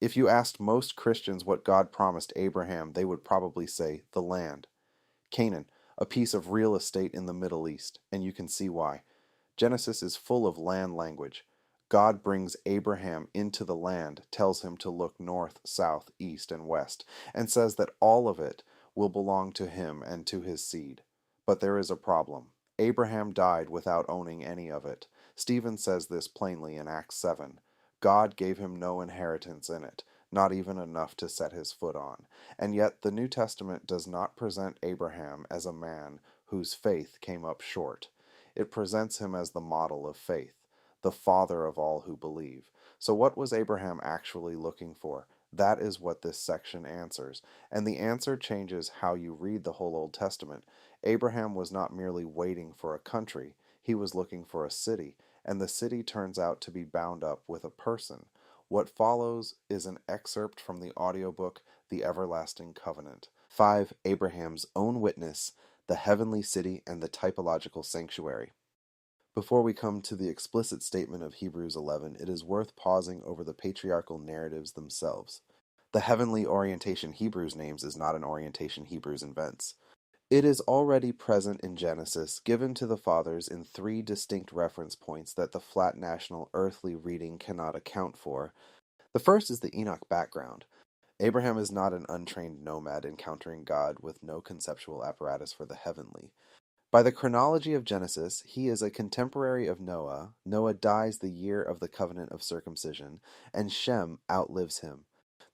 If you asked most Christians what God promised Abraham, they would probably say the land. Canaan, a piece of real estate in the Middle East, and you can see why. Genesis is full of land language. God brings Abraham into the land, tells him to look north, south, east, and west, and says that all of it will belong to him and to his seed. But there is a problem. Abraham died without owning any of it. Stephen says this plainly in Acts 7. God gave him no inheritance in it, not even enough to set his foot on. And yet the New Testament does not present Abraham as a man whose faith came up short. It presents him as the model of faith, the father of all who believe. So what was Abraham actually looking for? That is what this section answers, and the answer changes how you read the whole Old Testament. Abraham was not merely waiting for a country, he was looking for a city, and the city turns out to be bound up with a person. What follows is an excerpt from the audiobook The Everlasting Covenant. 5. Abraham's own witness, the heavenly city, and the typological sanctuary. Before we come to the explicit statement of Hebrews 11, it is worth pausing over the patriarchal narratives themselves. The heavenly orientation Hebrews names is not an orientation Hebrews invents. It is already present in Genesis, given to the fathers in 3 distinct reference points that the flat national earthly reading cannot account for. The first is the Enoch background. Abraham is not an untrained nomad encountering God with no conceptual apparatus for the heavenly. By the chronology of Genesis, he is a contemporary of Noah. Noah dies the year of the covenant of circumcision, and Shem outlives him.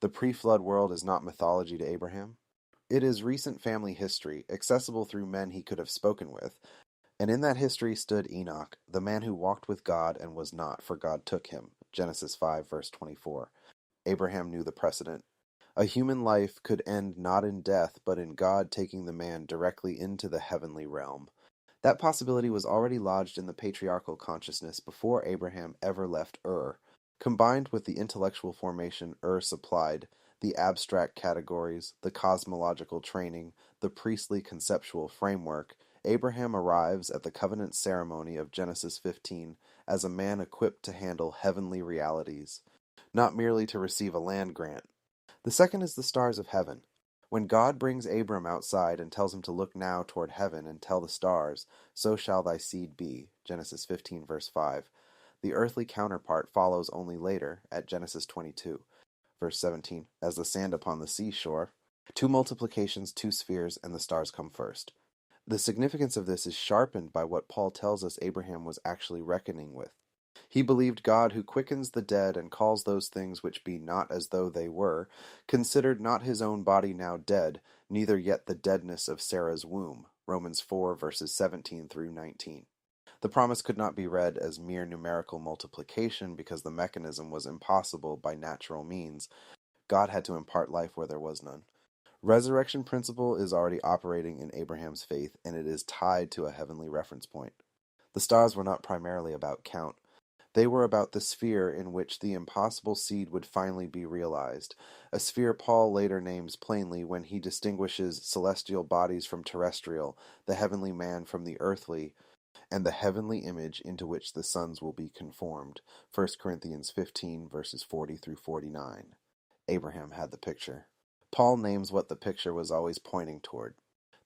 The pre-flood world is not mythology to Abraham. It is recent family history, accessible through men he could have spoken with, and in that history stood Enoch, the man who walked with God and was not, for God took him. Genesis 5, verse 24. Abraham knew the precedent. A human life could end not in death, but in God taking the man directly into the heavenly realm. That possibility was already lodged in the patriarchal consciousness before Abraham ever left Ur. Combined with the intellectual formation Ur supplied, the abstract categories, the cosmological training, the priestly conceptual framework, Abraham arrives at the covenant ceremony of Genesis 15 as a man equipped to handle heavenly realities, not merely to receive a land grant. The second is the stars of heaven. When God brings Abram outside and tells him to look now toward heaven and tell the stars, so shall thy seed be, Genesis 15 verse 5, the earthly counterpart follows only later at Genesis 22, verse 17, as the sand upon the seashore. 2 multiplications, 2 spheres, and the stars come first. The significance of this is sharpened by what Paul tells us Abraham was actually reckoning with. He believed God who quickens the dead and calls those things which be not as though they were, considered not his own body now dead, neither yet the deadness of Sarah's womb. Romans 4 verses 17 through 19. The promise could not be read as mere numerical multiplication because the mechanism was impossible by natural means. God had to impart life where there was none. Resurrection principle is already operating in Abraham's faith, and it is tied to a heavenly reference point. The stars were not primarily about count. They were about the sphere in which the impossible seed would finally be realized, a sphere Paul later names plainly when he distinguishes celestial bodies from terrestrial, the heavenly man from the earthly, and the heavenly image into which the sons will be conformed. 1 Corinthians 15, verses 40 through 49. Abraham had the picture. Paul names what the picture was always pointing toward.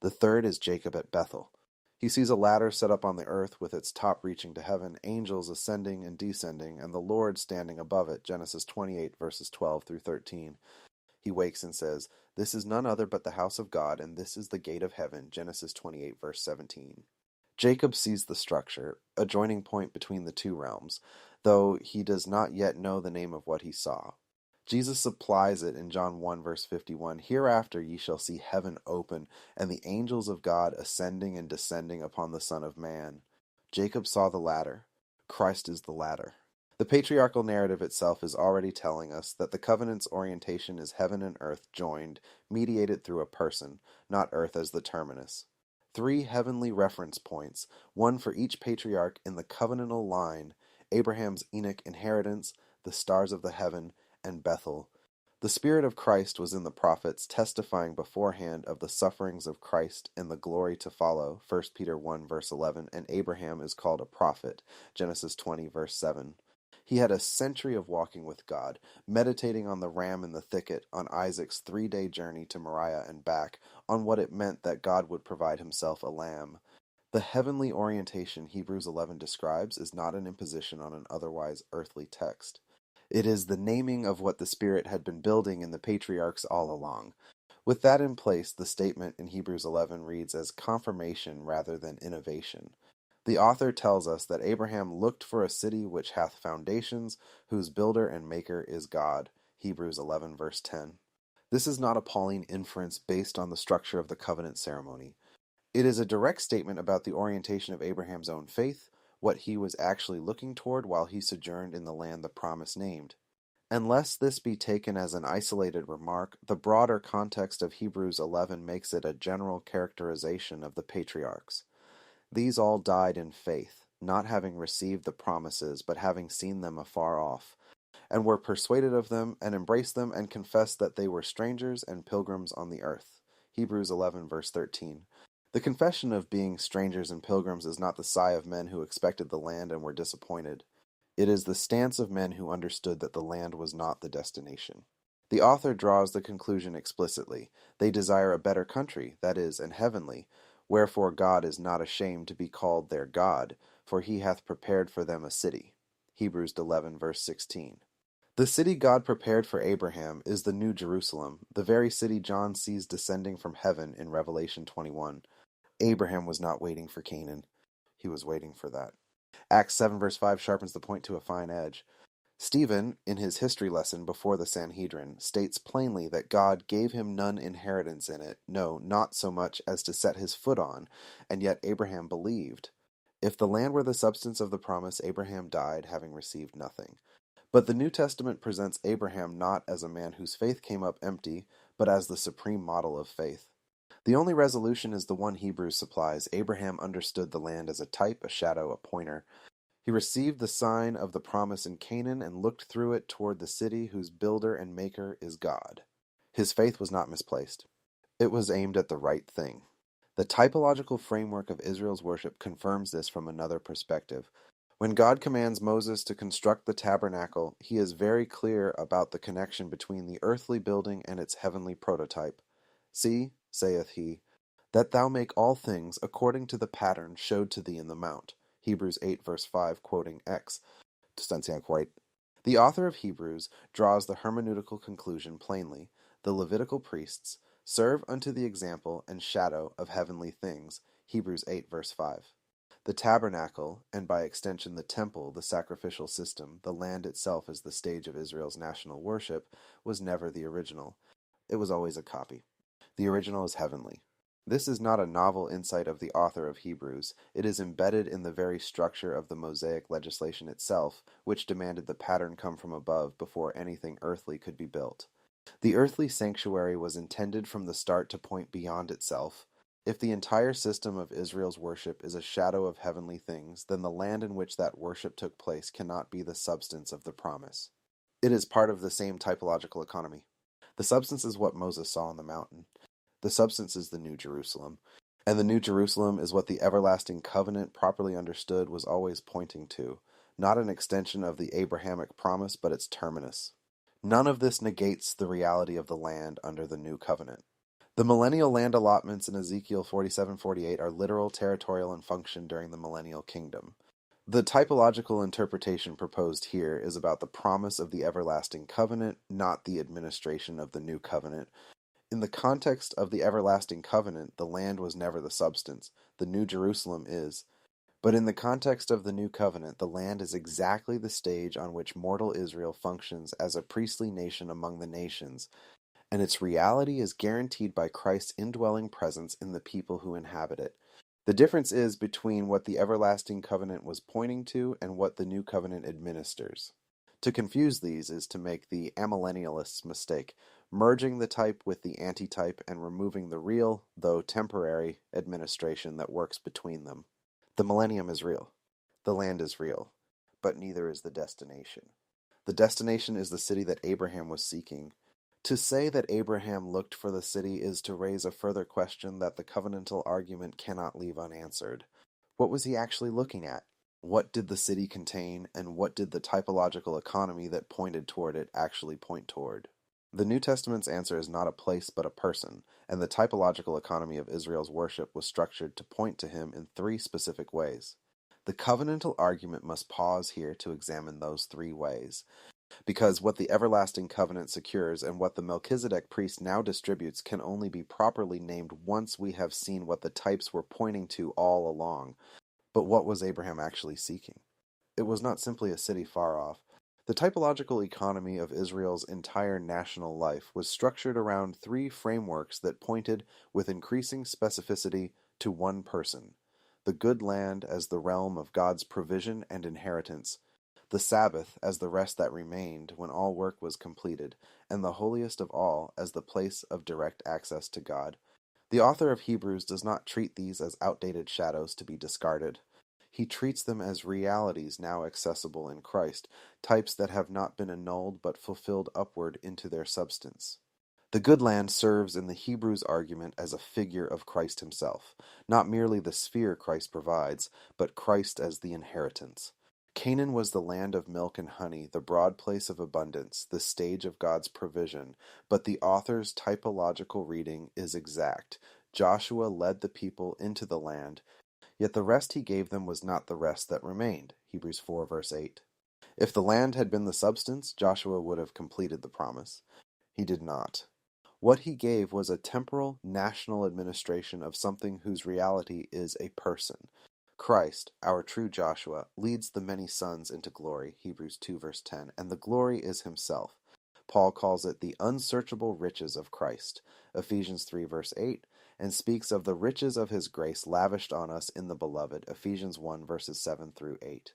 The third is Jacob at Bethel. He sees a ladder set up on the earth with its top reaching to heaven, angels ascending and descending, and the Lord standing above it, Genesis 28, verses 12 through 13. He wakes and says, "This is none other but the house of God, and this is the gate of heaven," Genesis 28, verse 17. Jacob sees the structure, a joining point between the 2 realms, though he does not yet know the name of what he saw. Jesus supplies it in John 1 verse 51, "Hereafter ye shall see heaven open, and the angels of God ascending and descending upon the Son of Man." Jacob saw the ladder. Christ is the ladder. The patriarchal narrative itself is already telling us that the covenant's orientation is heaven and earth joined, mediated through a person, not earth as the terminus. 3 heavenly reference points, one for each patriarch in the covenantal line: Abraham's Enoch inheritance, the stars of the heaven, and Bethel. The Spirit of Christ was in the prophets, testifying beforehand of the sufferings of Christ and the glory to follow, 1 Peter 1 verse 11, and Abraham is called a prophet, Genesis 20 verse 7. He had a century of walking with God, meditating on the ram in the thicket, on Isaac's 3-day journey to Moriah and back, on what it meant that God would provide himself a lamb. The heavenly orientation Hebrews 11 describes is not an imposition on an otherwise earthly text. It is the naming of what the Spirit had been building in the patriarchs all along. With that in place, the statement in Hebrews 11 reads as confirmation rather than innovation. The author tells us that Abraham looked for a city which hath foundations, whose builder and maker is God. Hebrews 11 verse 10. This is not a Pauline inference based on the structure of the covenant ceremony. It is a direct statement about the orientation of Abraham's own faith, what he was actually looking toward while he sojourned in the land the promise named. Unless this be taken as an isolated remark, the broader context of Hebrews 11 makes it a general characterization of the patriarchs. These all died in faith, not having received the promises, but having seen them afar off, and were persuaded of them, and embraced them, and confessed that they were strangers and pilgrims on the earth. Hebrews 11 verse 13. The confession of being strangers and pilgrims is not the sigh of men who expected the land and were disappointed. It is the stance of men who understood that the land was not the destination. The author draws the conclusion explicitly. They desire a better country, that is, an heavenly, wherefore God is not ashamed to be called their God, for he hath prepared for them a city. Hebrews 11 verse 16. The city God prepared for Abraham is the New Jerusalem, the very city John sees descending from heaven in Revelation 21. Abraham was not waiting for Canaan. He was waiting for that. Acts 7 verse 5 sharpens the point to a fine edge. Stephen, in his history lesson before the Sanhedrin, states plainly that God gave him none inheritance in it, no, not so much as to set his foot on, and yet Abraham believed. If the land were the substance of the promise, Abraham died, having received nothing. But the New Testament presents Abraham not as a man whose faith came up empty, but as the supreme model of faith. The only resolution is the one Hebrews supplies. Abraham understood the land as a type, a shadow, a pointer. He received the sign of the promise in Canaan and looked through it toward the city whose builder and maker is God. His faith was not misplaced. It was aimed at the right thing. The typological framework of Israel's worship confirms this from another perspective. When God commands Moses to construct the tabernacle, he is very clear about the connection between the earthly building and its heavenly prototype. See, saith he, that thou make all things according to the pattern showed to thee in the mount. Hebrews 8 verse 5, quoting X. The author of Hebrews draws the hermeneutical conclusion plainly. The Levitical priests serve unto the example and shadow of heavenly things. Hebrews 8 verse 5. The tabernacle, and by extension the temple, the sacrificial system, the land itself as the stage of Israel's national worship, was never the original. It was always a copy. The original is heavenly. This is not a novel insight of the author of Hebrews. It is embedded in the very structure of the Mosaic legislation itself, which demanded the pattern come from above before anything earthly could be built. The earthly sanctuary was intended from the start to point beyond itself. If the entire system of Israel's worship is a shadow of heavenly things, then the land in which that worship took place cannot be the substance of the promise. It is part of the same typological economy. The substance is what Moses saw on the mountain. The substance is the New Jerusalem. And the New Jerusalem is what the everlasting covenant, properly understood, was always pointing to. Not an extension of the Abrahamic promise, but its terminus. None of this negates the reality of the land under the new covenant. The millennial land allotments in Ezekiel 47-48 are literal, territorial, and function during the millennial kingdom. The typological interpretation proposed here is about the promise of the everlasting covenant, not the administration of the new covenant. In the context of the everlasting covenant, the land was never the substance. The New Jerusalem is. But in the context of the new covenant, the land is exactly the stage on which mortal Israel functions as a priestly nation among the nations, and its reality is guaranteed by Christ's indwelling presence in the people who inhabit it. The difference is between what the everlasting covenant was pointing to and what the new covenant administers. To confuse these is to make the amillennialist's mistake, merging the type with the antitype and removing the real, though temporary, administration that works between them. The millennium is real. The land is real. But neither is the destination. The destination is the city that Abraham was seeking. To say that Abraham looked for the city is to raise a further question that the covenantal argument cannot leave unanswered. What was he actually looking at? What did the city contain, and what did the typological economy that pointed toward it actually point toward? The New Testament's answer is not a place but a person, and the typological economy of Israel's worship was structured to point to him in three specific ways. The covenantal argument must pause here to examine those three ways, because what the everlasting covenant secures and what the Melchizedek priest now distributes can only be properly named once we have seen what the types were pointing to all along. But what was Abraham actually seeking? It was not simply a city far off. The typological economy of Israel's entire national life was structured around three frameworks that pointed with increasing specificity to one person: the good land as the realm of God's provision and inheritance, the Sabbath as the rest that remained when all work was completed, and the holiest of all as the place of direct access to God. The author of Hebrews does not treat these as outdated shadows to be discarded. He treats them as realities now accessible in Christ, types that have not been annulled but fulfilled upward into their substance. The good land serves in the Hebrews' argument as a figure of Christ himself, not merely the sphere Christ provides, but Christ as the inheritance. Canaan was the land of milk and honey, the broad place of abundance, the stage of God's provision, but the author's typological reading is exact. Joshua led the people into the land, yet the rest he gave them was not the rest that remained. Hebrews 4 verse 8. If the land had been the substance, Joshua would have completed the promise. He did not. What he gave was a temporal, national administration of something whose reality is a person. Christ, our true Joshua, leads the many sons into glory, Hebrews 2 verse 10, and the glory is himself. Paul calls it the unsearchable riches of Christ, Ephesians 3 verse 8, and speaks of the riches of his grace lavished on us in the beloved, Ephesians 1 verses 7 through 8.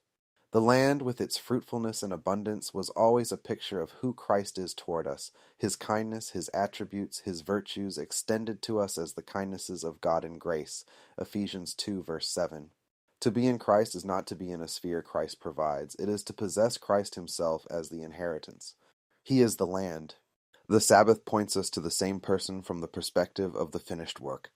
The land, with its fruitfulness and abundance, was always a picture of who Christ is toward us, his kindness, his attributes, his virtues extended to us as the kindnesses of God in grace, Ephesians 2 verse 7. To be in Christ is not to be in a sphere Christ provides. It is to possess Christ himself as the inheritance. He is the land. The Sabbath points us to the same person from the perspective of the finished work.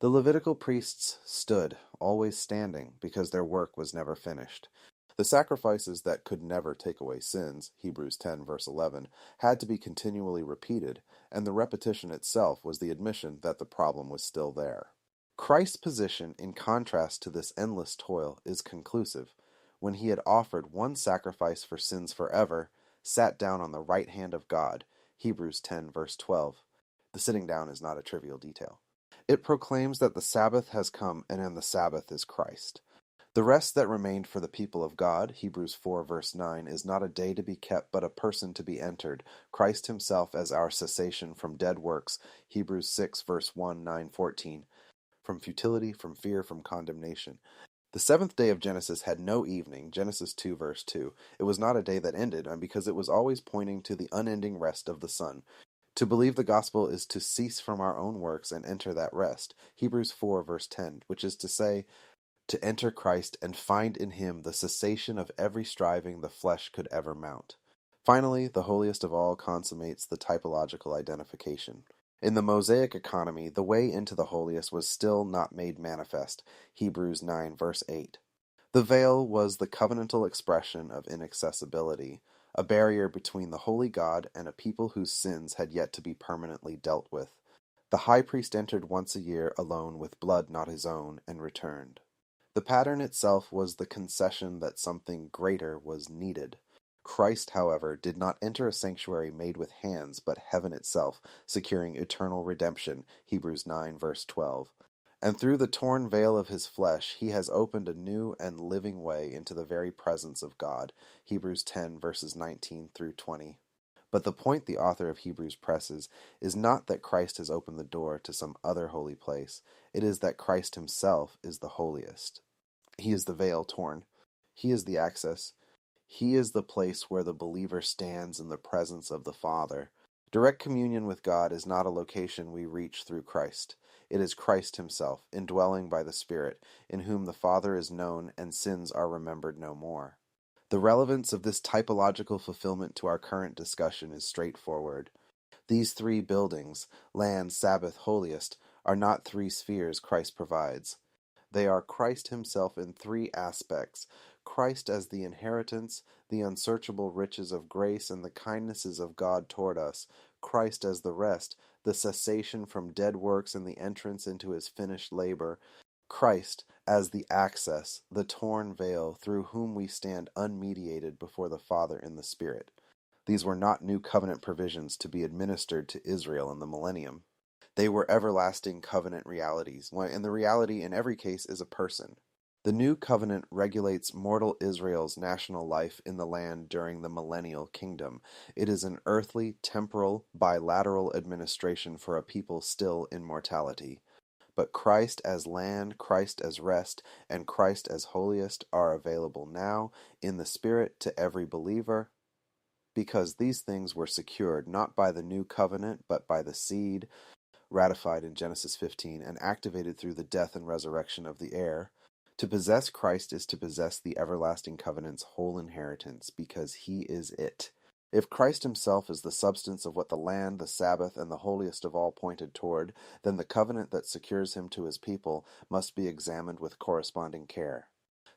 The Levitical priests stood, always standing, because their work was never finished. The sacrifices that could never take away sins, Hebrews 10 verse 11, had to be continually repeated, and the repetition itself was the admission that the problem was still there. Christ's position, in contrast to this endless toil, is conclusive. When he had offered one sacrifice for sins forever, sat down on the right hand of God, Hebrews 10 verse 12. The sitting down is not a trivial detail. It proclaims that the Sabbath has come, and in the Sabbath is Christ. The rest that remained for the people of God, Hebrews 4 verse 9, is not a day to be kept, but a person to be entered, Christ himself as our cessation from dead works, Hebrews 6 verse 1, 9, 14, from futility, from fear, from condemnation. The seventh day of Genesis had no evening, Genesis 2 verse 2. It was not a day that ended, because it was always pointing to the unending rest of the sun. To believe the gospel is to cease from our own works and enter that rest, Hebrews 4 verse 10, which is to say, to enter Christ and find in him the cessation of every striving the flesh could ever mount. Finally, the holiest of all consummates the typological identification. In the Mosaic economy, the way into the holiest was still not made manifest, Hebrews 9 verse 8. The veil was the covenantal expression of inaccessibility, a barrier between the holy God and a people whose sins had yet to be permanently dealt with. The high priest entered once a year alone with blood not his own, and returned. The pattern itself was the concession that something greater was needed. Christ, however, did not enter a sanctuary made with hands, but heaven itself, securing eternal redemption, Hebrews 9 verse 12. And through the torn veil of his flesh, he has opened a new and living way into the very presence of God, Hebrews 10 verses 19 through 20. But the point the author of Hebrews presses is not that Christ has opened the door to some other holy place. It is that Christ himself is the holiest. He is the veil torn. He is the access. He is the place where the believer stands in the presence of the Father. Direct communion with God is not a location we reach through Christ. It is Christ himself, indwelling by the Spirit, in whom the Father is known and sins are remembered no more. The relevance of this typological fulfillment to our current discussion is straightforward. These three buildings, land, Sabbath, holiest, are not three spheres Christ provides. They are Christ himself in three aspects. Christ as the inheritance, the unsearchable riches of grace and the kindnesses of God toward us, Christ as the rest, the cessation from dead works and the entrance into his finished labor, Christ as the access, the torn veil, through whom we stand unmediated before the Father in the Spirit. These were not new covenant provisions to be administered to Israel in the millennium. They were everlasting covenant realities, and the reality in every case is a person. The new covenant regulates mortal Israel's national life in the land during the millennial kingdom. It is an earthly, temporal, bilateral administration for a people still in mortality. But Christ as land, Christ as rest, and Christ as holiest are available now in the Spirit to every believer, because these things were secured not by the new covenant, but by the seed, ratified in Genesis 15 and activated through the death and resurrection of the heir. To possess Christ is to possess the everlasting covenant's whole inheritance, because he is it. If Christ himself is the substance of what the land, the Sabbath, and the holiest of all pointed toward, then the covenant that secures him to his people must be examined with corresponding care.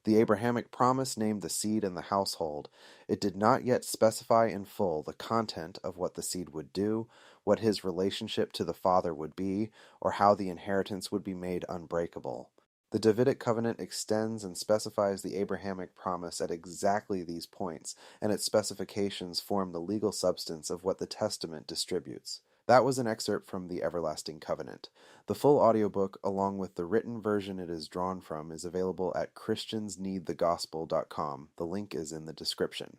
The Abrahamic promise named the seed and the household. It did not yet specify in full the content of what the seed would do, what his relationship to the Father would be, or how the inheritance would be made unbreakable. The Davidic covenant extends and specifies the Abrahamic promise at exactly these points, and its specifications form the legal substance of what the Testament distributes. That was an excerpt from the Everlasting Covenant. The full audiobook, along with the written version it is drawn from, is available at ChristiansNeedTheGospel.com. The link is in the description.